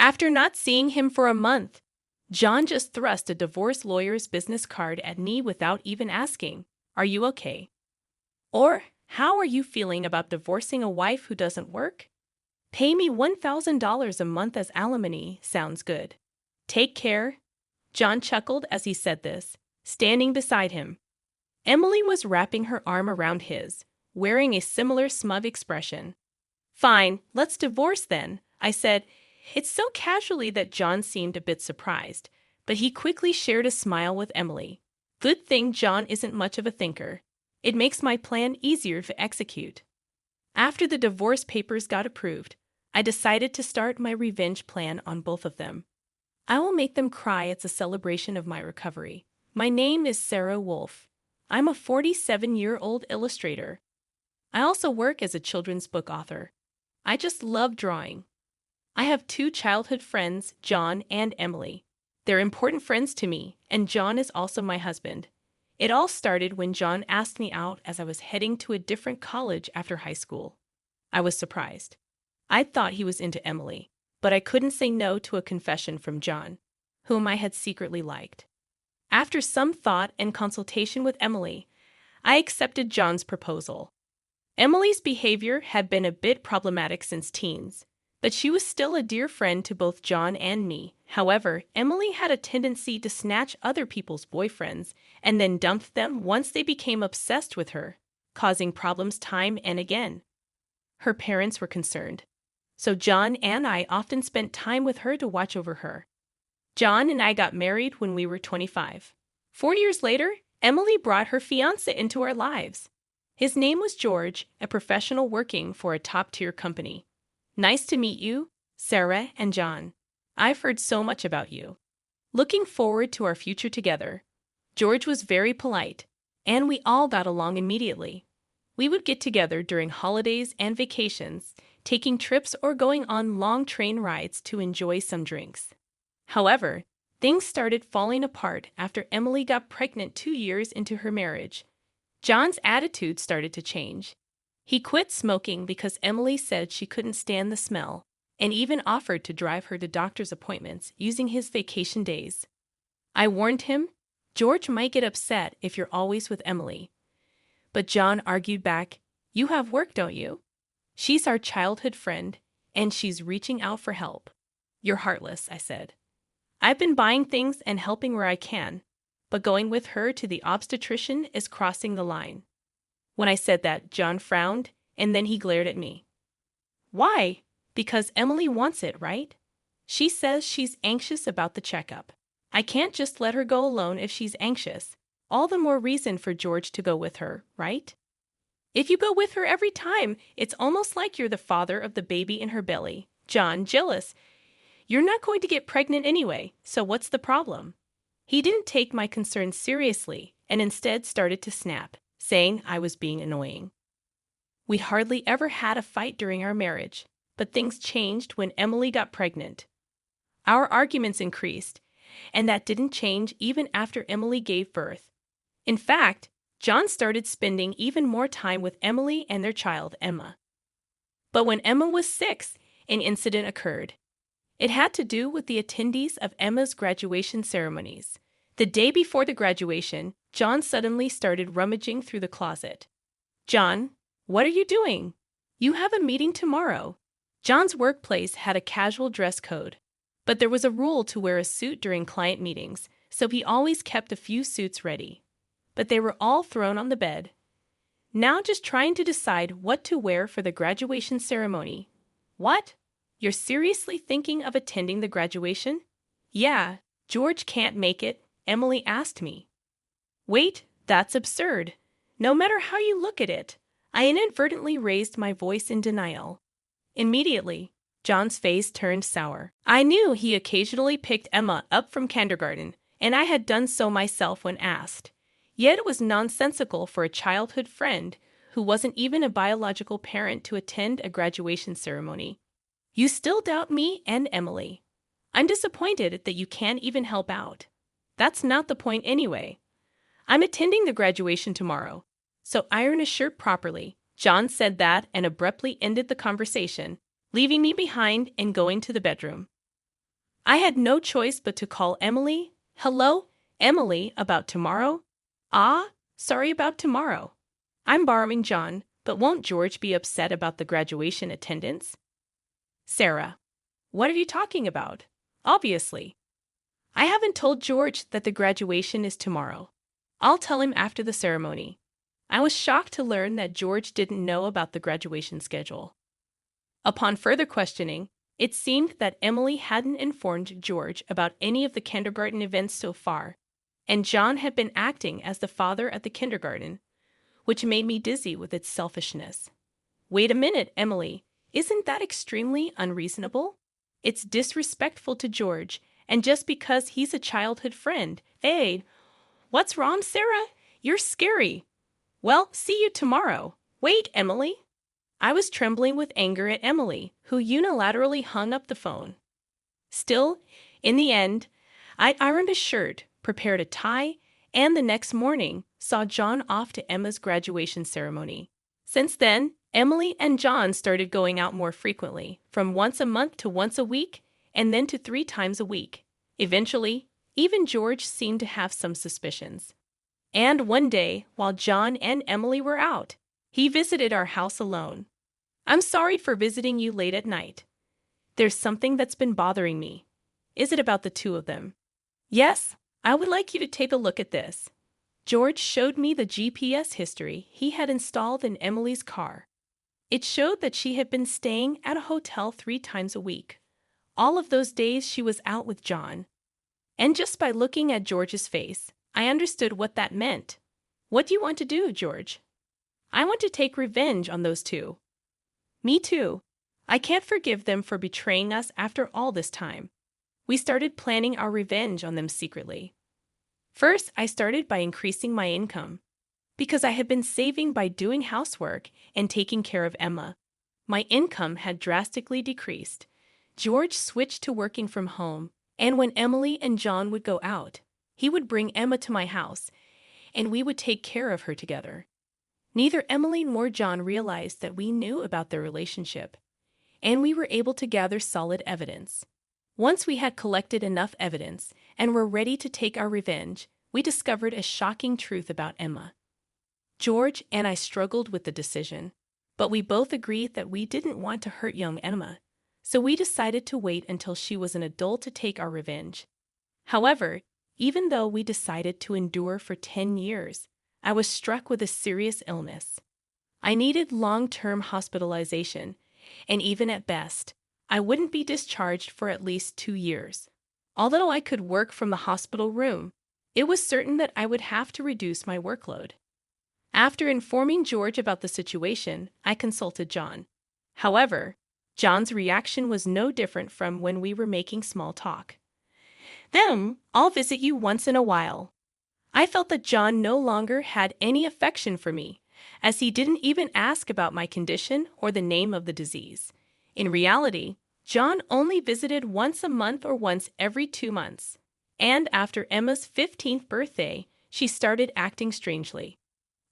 After not seeing him for a month, John just thrust a divorce lawyer's business card at me without even asking, "Are you okay?" Or, "How are you feeling about divorcing a wife who doesn't work? Pay me $1,000 a month as alimony, sounds good. Take care." John chuckled as he said this, standing beside him. Emily was wrapping her arm around his, wearing a similar smug expression. "Fine, let's divorce then," I said. It's so casually that John seemed a bit surprised, but he quickly shared a smile with Emily. Good thing John isn't much of a thinker. It makes my plan easier to execute. After the divorce papers got approved, I decided to start my revenge plan on both of them. I will make them cry as a celebration of my recovery. My name is Sarah Wolf. I'm a 47-year-old illustrator. I also work as a children's book author. I just love drawing. I have 2 childhood friends, John and Emily. They're important friends to me, and John is also my husband. It all started when John asked me out as I was heading to a different college after high school. I was surprised. I thought he was into Emily, but I couldn't say no to a confession from John, whom I had secretly liked. After some thought and consultation with Emily, I accepted John's proposal. Emily's behavior had been a bit problematic since teens, but she was still a dear friend to both John and me. However, Emily had a tendency to snatch other people's boyfriends and then dump them once they became obsessed with her, causing problems time and again. Her parents were concerned, so John and I often spent time with her to watch over her. John and I got married when we were 25. 4 years later, Emily brought her fiancé into our lives. His name was George, a professional working for a top-tier company. Nice to meet you, Sarah and John. I've heard so much about you. Looking forward to our future together. George was very polite, and we all got along immediately. We would get together during holidays and vacations, taking trips or going on long train rides to enjoy some drinks. However, things started falling apart after Emily got pregnant 2 years into her marriage. John's attitude started to change. He quit smoking because Emily said she couldn't stand the smell, and even offered to drive her to doctor's appointments using his vacation days. I warned him, "George might get upset if you're always with Emily." But John argued back, "You have work, don't you? She's our childhood friend, and she's reaching out for help." "You're heartless," I said. "I've been buying things and helping where I can, but going with her to the obstetrician is crossing the line." When I said that, John frowned, and then he glared at me. "Why?" "Because Emily wants it, right? She says she's anxious about the checkup. I can't just let her go alone if she's anxious. All the more reason for George to go with her, right? If you go with her every time, it's almost like you're the father of the baby in her belly." "John, jealous. You're not going to get pregnant anyway, so what's the problem?" He didn't take my concerns seriously and instead started to snap, saying I was being annoying. We hardly ever had a fight during our marriage, but things changed when Emily got pregnant. Our arguments increased, and that didn't change even after Emily gave birth. In fact, John started spending even more time with Emily and their child, Emma. But when Emma was 6, an incident occurred. It had to do with the attendees of Emma's graduation ceremonies. The day before the graduation, John suddenly started rummaging through the closet. "John, what are you doing? You have a meeting tomorrow." John's workplace had a casual dress code, but there was a rule to wear a suit during client meetings, so he always kept a few suits ready. But they were all thrown on the bed. "Now just trying to decide what to wear for the graduation ceremony." "What? You're seriously thinking of attending the graduation?" "Yeah, George can't make it," Emily asked me. "Wait, that's absurd. No matter how you look at it." I inadvertently raised my voice in denial. Immediately, John's face turned sour. I knew he occasionally picked Emma up from kindergarten, and I had done so myself when asked. Yet it was nonsensical for a childhood friend, who wasn't even a biological parent, to attend a graduation ceremony. "You still doubt me and Emily. I'm disappointed that you can't even help out. That's not the point anyway. I'm attending the graduation tomorrow, so iron a shirt properly." John said that and abruptly ended the conversation, leaving me behind and going to the bedroom. I had no choice but to call Emily. Hello, Emily, about tomorrow? Ah, sorry about tomorrow. I'm borrowing John, but won't George be upset about the graduation attendance? Sarah. What are you talking about? Obviously. I haven't told George that the graduation is tomorrow. I'll tell him after the ceremony. I was shocked to learn that George didn't know about the graduation schedule. Upon further questioning, it seemed that Emily hadn't informed George about any of the kindergarten events so far, and John had been acting as the father at the kindergarten, which made me dizzy with its selfishness. Wait a minute, Emily. Isn't that extremely unreasonable? It's disrespectful to George, and just because he's a childhood friend. Hey, what's wrong, Sarah? You're scary. Well, see you tomorrow. Wait, Emily. I was trembling with anger at Emily, who unilaterally hung up the phone. Still, in the end, I ironed a shirt, prepared a tie, and the next morning saw John off to Emma's graduation ceremony. Since then, Emily and John started going out more frequently, from once a month to once a week, and then to 3 times a week. Eventually, even George seemed to have some suspicions. And one day, while John and Emily were out, he visited our house alone. I'm sorry for visiting you late at night. There's something that's been bothering me. Is it about the 2 of them? Yes, I would like you to take a look at this. George showed me the GPS history he had installed in Emily's car. It showed that she had been staying at a hotel 3 times a week. All of those days she was out with John. And just by looking at George's face, I understood what that meant. What do you want to do, George? I want to take revenge on those 2. Me too. I can't forgive them for betraying us after all this time. We started planning our revenge on them secretly. First, I started by increasing my income. Because I had been saving by doing housework and taking care of Emma, my income had drastically decreased. George switched to working from home, and when Emily and John would go out, he would bring Emma to my house, and we would take care of her together. Neither Emily nor John realized that we knew about their relationship, and we were able to gather solid evidence. Once we had collected enough evidence and were ready to take our revenge, we discovered a shocking truth about Emma. George and I struggled with the decision, but we both agreed that we didn't want to hurt young Emma, so we decided to wait until she was an adult to take our revenge. However, even though we decided to endure for 10 years, I was struck with a serious illness. I needed long-term hospitalization, and even at best, I wouldn't be discharged for at least 2 years. Although I could work from the hospital room, it was certain that I would have to reduce my workload. After informing George about the situation, I consulted John. However, John's reaction was no different from when we were making small talk. Then, I'll visit you once in a while. I felt that John no longer had any affection for me, as he didn't even ask about my condition or the name of the disease. In reality, John only visited once a month or once every 2 months. And after Emma's 15th birthday, she started acting strangely.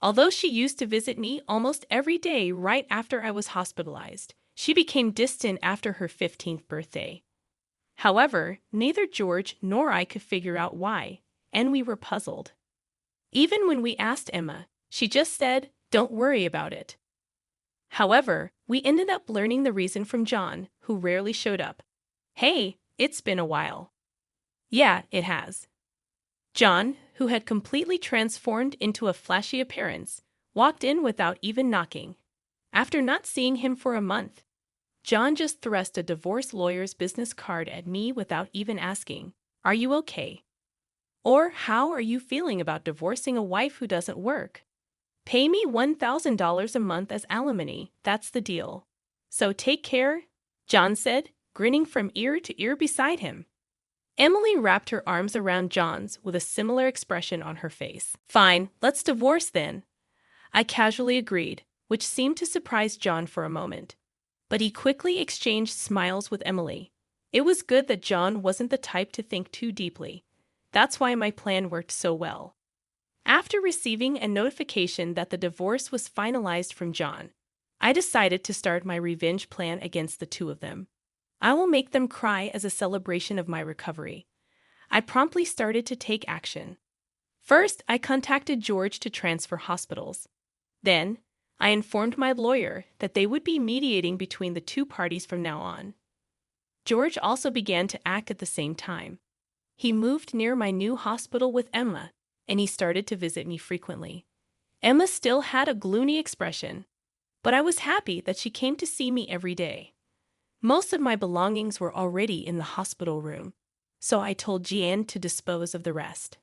Although she used to visit me almost every day right after I was hospitalized, she became distant after her 15th birthday. However, neither George nor I could figure out why, and we were puzzled. Even when we asked Emma, she just said, "Don't worry about it." However, we ended up learning the reason from John, who rarely showed up. Hey, it's been a while. Yeah, it has. John, who had completely transformed into a flashy appearance, walked in without even knocking. After not seeing him for a month, John just thrust a divorce lawyer's business card at me without even asking, "Are you okay?" Or, "How are you feeling about divorcing a wife who doesn't work?" "Pay me $1,000 a month as alimony, that's the deal. So take care," John said, grinning from ear to ear beside him. Emily wrapped her arms around John's with a similar expression on her face. "Fine, let's divorce then." I casually agreed, which seemed to surprise John for a moment. But he quickly exchanged smiles with Emily. It was good that John wasn't the type to think too deeply. That's why my plan worked so well. After receiving a notification that the divorce was finalized from John, I decided to start my revenge plan against the 2 of them. I will make them cry as a celebration of my recovery. I promptly started to take action. First, I contacted George to transfer hospitals. Then, I informed my lawyer that they would be mediating between the two parties from now on. George also began to act at the same time. He moved near my new hospital with Emma, and he started to visit me frequently. Emma still had a gloomy expression, but I was happy that she came to see me every day. Most of my belongings were already in the hospital room, so I told Jeanne to dispose of the rest.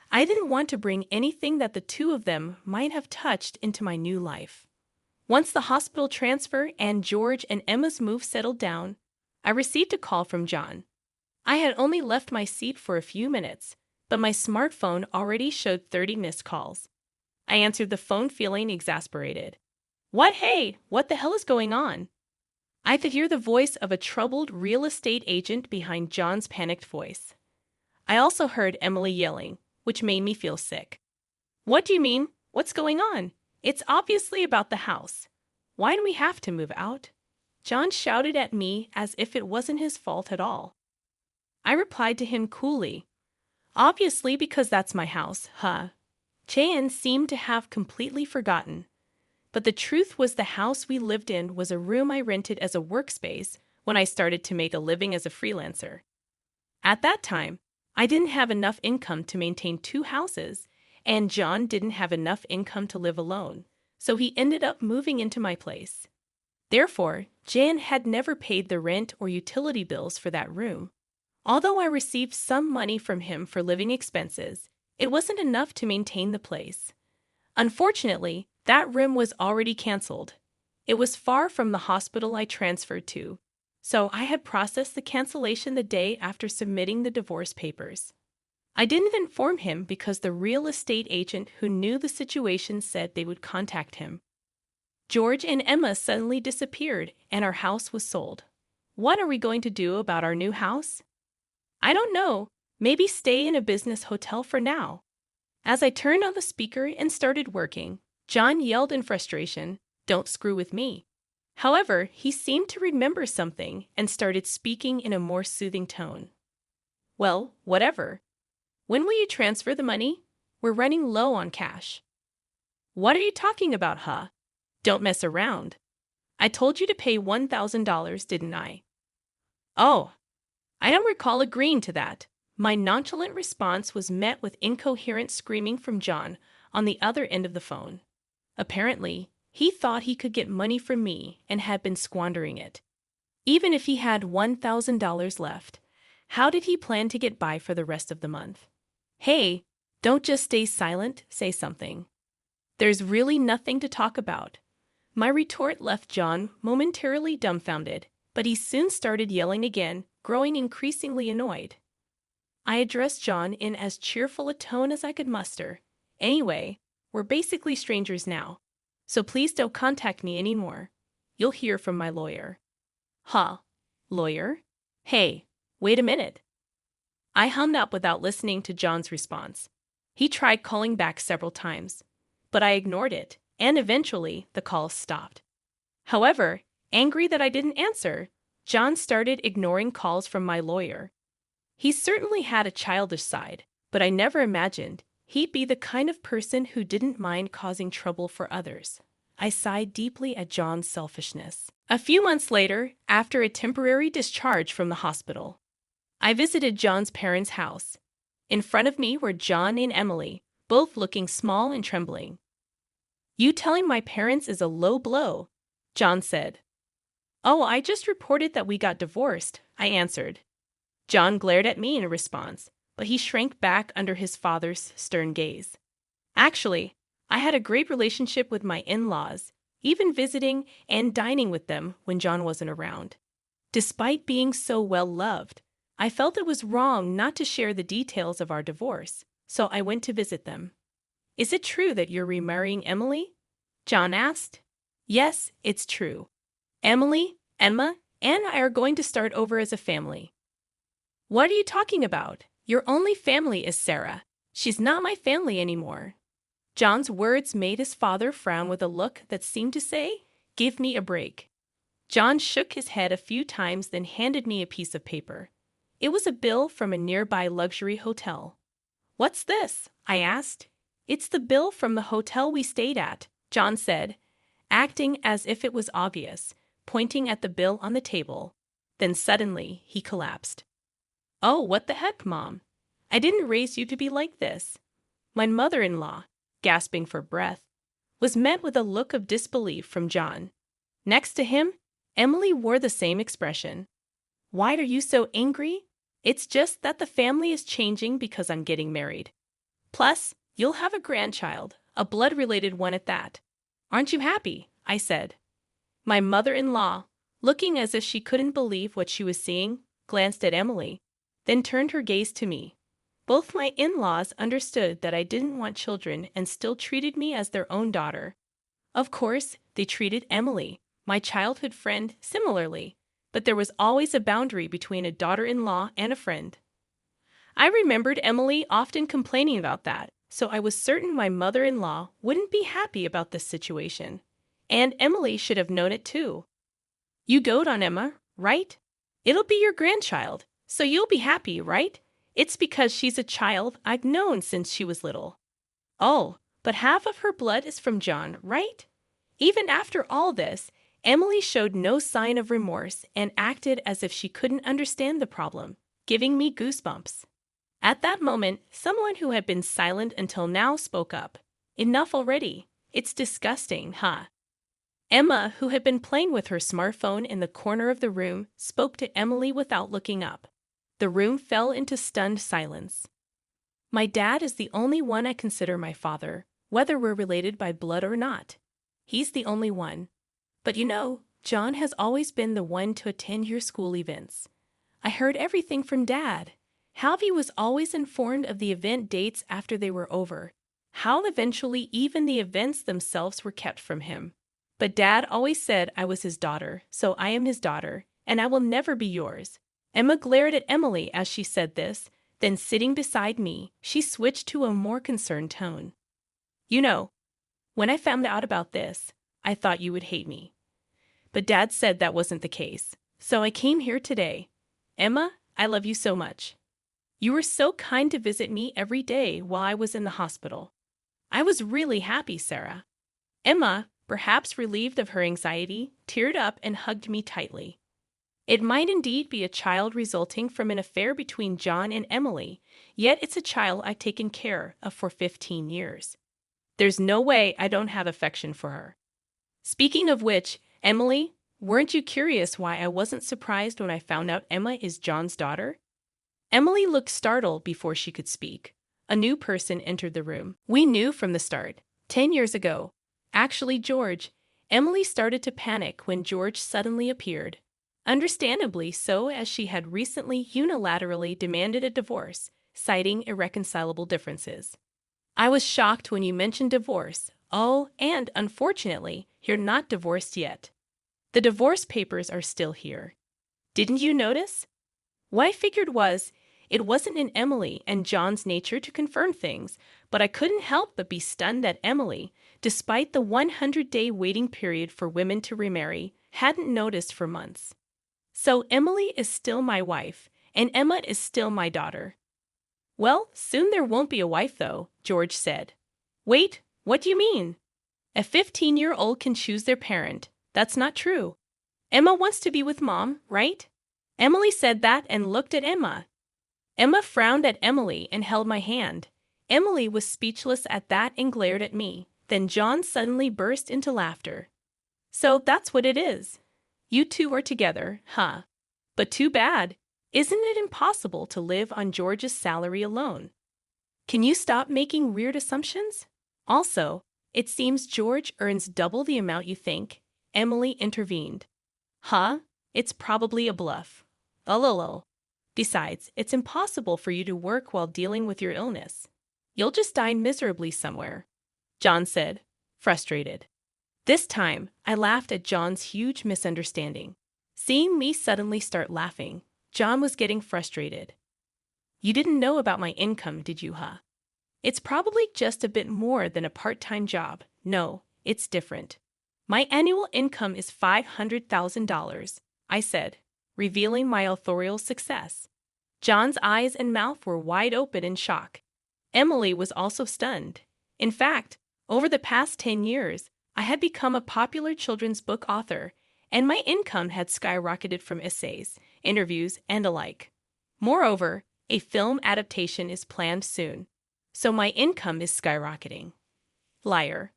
I didn't want to bring anything that the two of them might have touched into my new life. Once the hospital transfer and George and Emma's move settled down, I received a call from John. I had only left my seat for a few minutes, but my smartphone already showed 30 missed calls. I answered the phone feeling exasperated. Hey, what the hell is going on? I could hear the voice of a troubled real estate agent behind John's panicked voice. I also heard Emily yelling, which made me feel sick. What do you mean? What's going on? It's obviously about the house. Why do we have to move out? John shouted at me as if it wasn't his fault at all. I replied to him coolly. Obviously because that's my house, huh? Cheyenne seemed to have completely forgotten. But the truth was the house we lived in was a room I rented as a workspace when I started to make a living as a freelancer. At that time, I didn't have enough income to maintain 2 houses, and John didn't have enough income to live alone, so he ended up moving into my place. Therefore, Jan had never paid the rent or utility bills for that room. Although I received some money from him for living expenses, it wasn't enough to maintain the place. Unfortunately, that room was already canceled. It was far from the hospital I transferred to, so I had processed the cancellation the day after submitting the divorce papers. I didn't inform him because the real estate agent who knew the situation said they would contact him. George and Emma suddenly disappeared, and our house was sold. What are we going to do about our new house? I don't know. Maybe stay in a business hotel for now. As I turned on the speaker and started working, John yelled in frustration, "Don't screw with me." However, he seemed to remember something and started speaking in a more soothing tone. Well, whatever. When will you transfer the money? We're running low on cash. What are you talking about, huh? Don't mess around. I told you to pay $1,000, didn't I? Oh, I don't recall agreeing to that. My nonchalant response was met with incoherent screaming from John on the other end of the phone. Apparently, he thought he could get money from me and had been squandering it. Even if he had $1,000 left, how did he plan to get by for the rest of the month? Hey, don't just stay silent, say something. There's really nothing to talk about. My retort left John momentarily dumbfounded, but he soon started yelling again, growing increasingly annoyed. I addressed John in as cheerful a tone as I could muster. Anyway, we're basically strangers now, so please don't contact me anymore. You'll hear from my lawyer. Huh? Lawyer? Hey, wait a minute. I hung up without listening to John's response. He tried calling back several times, but I ignored it, and eventually the call stopped. However, angry that I didn't answer, John started ignoring calls from my lawyer. He certainly had a childish side, but I never imagined he'd be the kind of person who didn't mind causing trouble for others. I sighed deeply at John's selfishness. A few months later, after a temporary discharge from the hospital, I visited John's parents' house. In front of me were John and Emily, both looking small and trembling. You telling my parents is a low blow, John said. Oh, I just reported that we got divorced, I answered. John glared at me in response, but he shrank back under his father's stern gaze. Actually, I had a great relationship with my in-laws, even visiting and dining with them when John wasn't around. Despite being so well-loved, I felt it was wrong not to share the details of our divorce, so I went to visit them. Is it true that you're remarrying Emily? John asked. Yes, it's true. Emily, Emma, and I are going to start over as a family. What are you talking about? Your only family is Sarah. She's not my family anymore. John's words made his father frown with a look that seemed to say, give me a break. John shook his head a few times, then handed me a piece of paper. It was a bill from a nearby luxury hotel. "What's this?" I asked. "It's the bill from the hotel we stayed at," John said, acting as if it was obvious, pointing at the bill on the table. Then suddenly he collapsed. "Oh, what the heck, Mom? I didn't raise you to be like this." My mother-in-law, gasping for breath, was met with a look of disbelief from John. Next to him, Emily wore the same expression. "Why are you so angry? It's just that the family is changing because I'm getting married. Plus, you'll have a grandchild, a blood-related one at that. Aren't you happy?" I said. My mother-in-law, looking as if she couldn't believe what she was seeing, glanced at Emily, then turned her gaze to me. Both my in-laws understood that I didn't want children and still treated me as their own daughter. Of course, they treated Emily, my childhood friend, similarly, but there was always a boundary between a daughter-in-law and a friend. I remembered Emily often complaining about that, so I was certain my mother-in-law wouldn't be happy about this situation. And Emily should have known it too. "You dote on Emma, right? It'll be your grandchild, so you'll be happy, right? It's because she's a child I've known since she was little." "Oh, but half of her blood is from John, right?" Even after all this, Emily showed no sign of remorse and acted as if she couldn't understand the problem, giving me goosebumps. At that moment, someone who had been silent until now spoke up. "Enough already. It's disgusting, huh?" Emma, who had been playing with her smartphone in the corner of the room, spoke to Emily without looking up. The room fell into stunned silence. "My dad is the only one I consider my father, whether we're related by blood or not. He's the only one. But you know, John has always been the one to attend your school events. I heard everything from Dad. How he was always informed of the event dates after they were over. How eventually even the events themselves were kept from him. But Dad always said I was his daughter, so I am his daughter, and I will never be yours." Emma glared at Emily as she said this, then sitting beside me, she switched to a more concerned tone. "You know, when I found out about this, I thought you would hate me. But Dad said that wasn't the case, so I came here today. Emma, I love you so much. You were so kind to visit me every day while I was in the hospital. I was really happy, Sarah." Emma, perhaps relieved of her anxiety, teared up and hugged me tightly. It might indeed be a child resulting from an affair between John and Emily, yet it's a child I've taken care of for 15 years. There's no way I don't have affection for her. Speaking of which, Emily, weren't you curious why I wasn't surprised when I found out Emma is John's daughter? Emily looked startled before she could speak. A new person entered the room. We knew from the start. 10 years ago. Actually, George. Emily started to panic when George suddenly appeared. Understandably so, as she had recently unilaterally demanded a divorce, citing irreconcilable differences. "I was shocked when you mentioned divorce. Oh, and unfortunately, you're not divorced yet. The divorce papers are still here. Didn't you notice?" What I figured was, it wasn't in Emily and John's nature to confirm things, but I couldn't help but be stunned that Emily, despite the 100-day waiting period for women to remarry, hadn't noticed for months. So Emily is still my wife, and Emma is still my daughter. "Well, soon there won't be a wife, though," George said. "Wait, what do you mean? A 15-year-old can choose their parent. That's not true. Emma wants to be with Mom, right?" Emily said that and looked at Emma. Emma frowned at Emily and held my hand. Emily was speechless at that and glared at me. Then John suddenly burst into laughter. "So that's what it is. You two are together, huh? But too bad. Isn't it impossible to live on George's salary alone? Can you stop making weird assumptions? Also, it seems George earns double the amount you think," Emily intervened. "Huh? It's probably a bluff. Lol. Besides, it's impossible for you to work while dealing with your illness. You'll just die miserably somewhere," John said, frustrated. This time, I laughed at John's huge misunderstanding. Seeing me suddenly start laughing, John was getting frustrated. "You didn't know about my income, did you, huh? It's probably just a bit more than a part-time job. No, it's different. My annual income is $500,000, I said, revealing my authorial success. John's eyes and mouth were wide open in shock. Emily was also stunned. In fact, over the past 10 years, I had become a popular children's book author, and my income had skyrocketed from essays, interviews, and the like. Moreover, a film adaptation is planned soon, so my income is skyrocketing. Liar.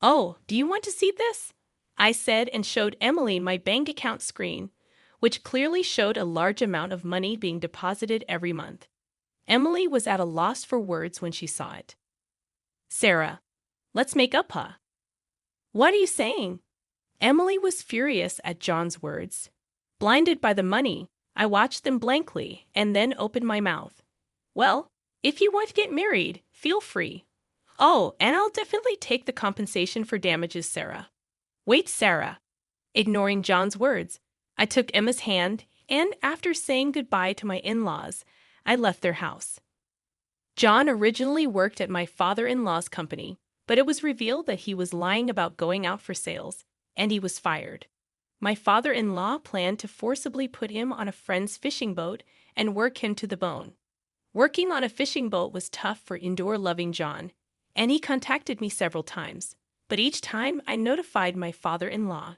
Oh, do you want to see this? I said and showed Emily my bank account screen, which clearly showed a large amount of money being deposited every month. Emily was at a loss for words when she saw it. Sarah, let's make up, huh? What are you saying? Emily was furious at John's words. Blinded by the money, I watched them blankly and then opened my mouth. Well, if you want to get married, feel free. Oh, and I'll definitely take the compensation for damages, Sarah. Wait, Sarah. Ignoring John's words, I took Emma's hand, and after saying goodbye to my in-laws, I left their house. John originally worked at my father-in-law's company, but it was revealed that he was lying about going out for sales, and he was fired. My father-in-law planned to forcibly put him on a friend's fishing boat and work him to the bone. Working on a fishing boat was tough for indoor-loving John, and he contacted me several times, but each time I notified my father-in-law,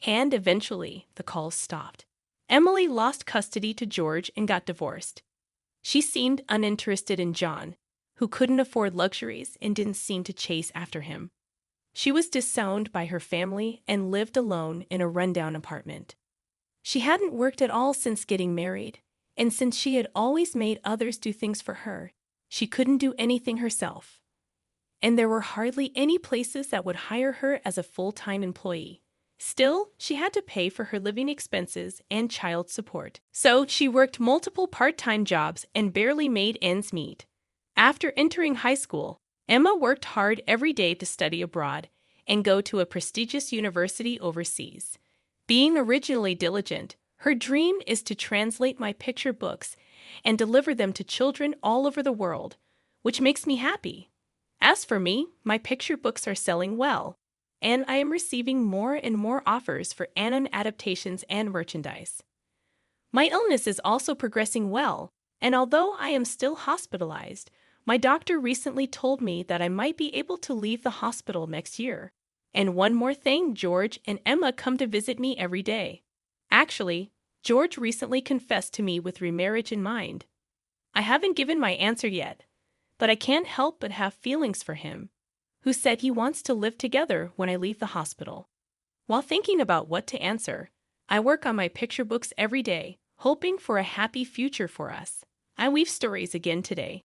and eventually the calls stopped. Emily lost custody to George and got divorced. She seemed uninterested in John, who couldn't afford luxuries and didn't seem to chase after him. She was disowned by her family and lived alone in a rundown apartment. She hadn't worked at all since getting married, and since she had always made others do things for her, she couldn't do anything herself. And there were hardly any places that would hire her as a full-time employee. Still, she had to pay for her living expenses and child support. So she worked multiple part-time jobs and barely made ends meet. After entering high school, Emma worked hard every day to study abroad and go to a prestigious university overseas. Being originally diligent, her dream is to translate my picture books and deliver them to children all over the world, which makes me happy. As for me, my picture books are selling well, and I am receiving more and more offers for anime adaptations and merchandise. My illness is also progressing well, and although I am still hospitalized, my doctor recently told me that I might be able to leave the hospital next year. And one more thing, George and Emma come to visit me every day. Actually, George recently confessed to me with remarriage in mind. I haven't given my answer yet, but I can't help but have feelings for him, who said he wants to live together when I leave the hospital. While thinking about what to answer, I work on my picture books every day, hoping for a happy future for us. I weave stories again today.